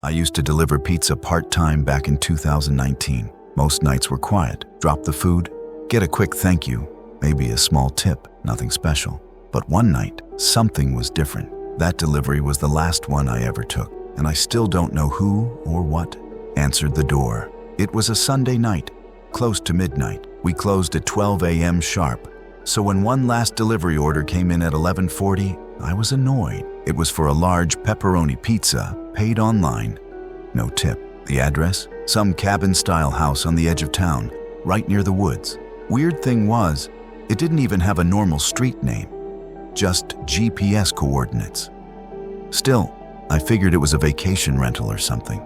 I used to deliver pizza part-time back in 2019. Most nights were quiet. Drop the food, get a quick thank you, maybe a small tip, nothing special. But one night, something was different. That delivery was the last one I ever took, and I still don't know who or what answered the door. It was a Sunday night, close to midnight. We closed at 12 a.m. sharp. So when one last delivery order came in at 11:40, I was annoyed. It was for a large pepperoni pizza, paid online. No tip. The address? Some cabin-style house on the edge of town, right near the woods. Weird thing was, it didn't even have a normal street name, just GPS coordinates. Still, I figured it was a vacation rental or something.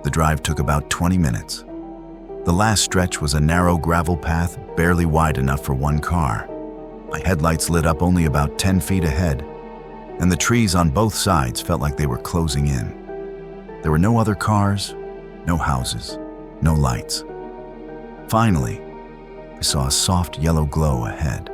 The drive took about 20 minutes. The last stretch was a narrow gravel path, barely wide enough for one car. My headlights lit up only about 10 feet ahead, and the trees on both sides felt like they were closing in. There were no other cars, no houses, no lights. Finally, I saw a soft yellow glow ahead.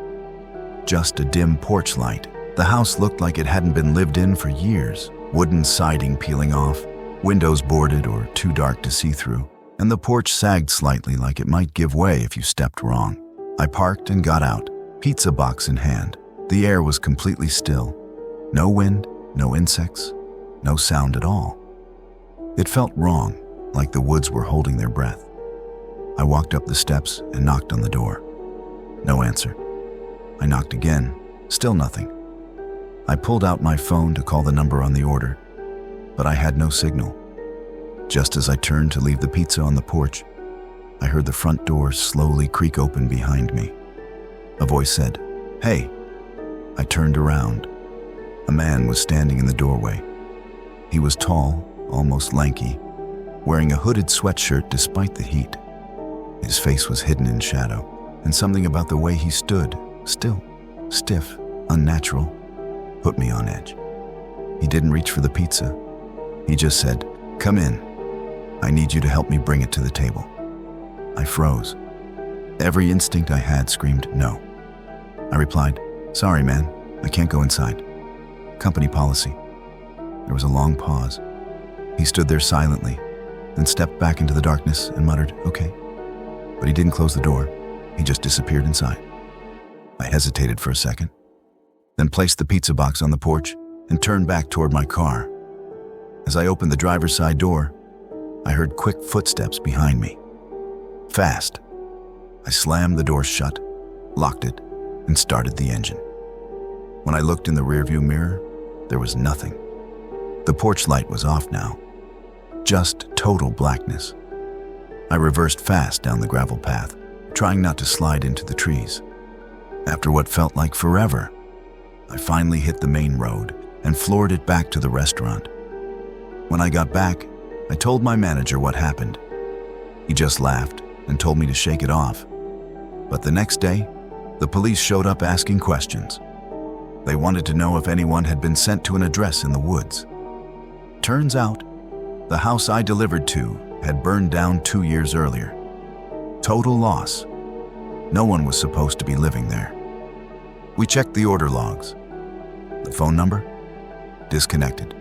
Just a dim porch light. The house looked like it hadn't been lived in for years. Wooden siding peeling off, windows boarded or too dark to see through, and the porch sagged slightly like it might give way if you stepped wrong. I parked and got out, pizza box in hand. The air was completely still. No wind, no insects, no sound at all. It felt wrong, like the woods were holding their breath. I walked up the steps and knocked on the door. No answer. I knocked again, still nothing. I pulled out my phone to call the number on the order, but I had no signal. Just as I turned to leave the pizza on the porch, I heard the front door slowly creak open behind me. A voice said, "Hey." I turned around. A man was standing in the doorway. He was tall, almost lanky, wearing a hooded sweatshirt despite the heat. His face was hidden in shadow, and something about the way he stood, still, stiff, unnatural, put me on edge. He didn't reach for the pizza. He just said, "Come in. I need you to help me bring it to the table." I froze. Every instinct I had screamed no. I replied, "Sorry, man, I can't go inside. Company policy." There was a long pause. He stood there silently, then stepped back into the darkness and muttered, "Okay." But he didn't close the door. He just disappeared inside. I hesitated for a second, then placed the pizza box on the porch and turned back toward my car. As I opened the driver's side door, I heard quick footsteps behind me. Fast. I slammed the door shut, locked it, and started the engine. When I looked in the rearview mirror, there was nothing. The porch light was off now. Just total blackness. I reversed fast down the gravel path, trying not to slide into the trees. After what felt like forever, I finally hit the main road and floored it back to the restaurant. When I got back, I told my manager what happened. He just laughed and told me to shake it off. But the next day, the police showed up asking questions. They wanted to know if anyone had been sent to an address in the woods. Turns out, the house I delivered to had burned down 2 years earlier. Total loss. No one was supposed to be living there. We checked the order logs. The phone number? Disconnected.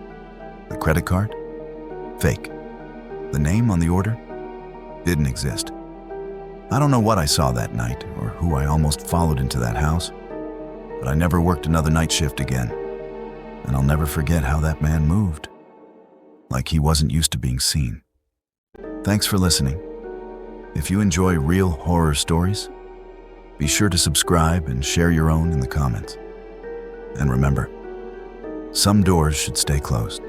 The credit card? Fake. The name on the order? Didn't exist. I don't know what I saw that night or who I almost followed into that house, but I never worked another night shift again. And I'll never forget how that man moved. Like he wasn't used to being seen. Thanks for listening. If you enjoy real horror stories, be sure to subscribe and share your own in the comments. And remember, some doors should stay closed.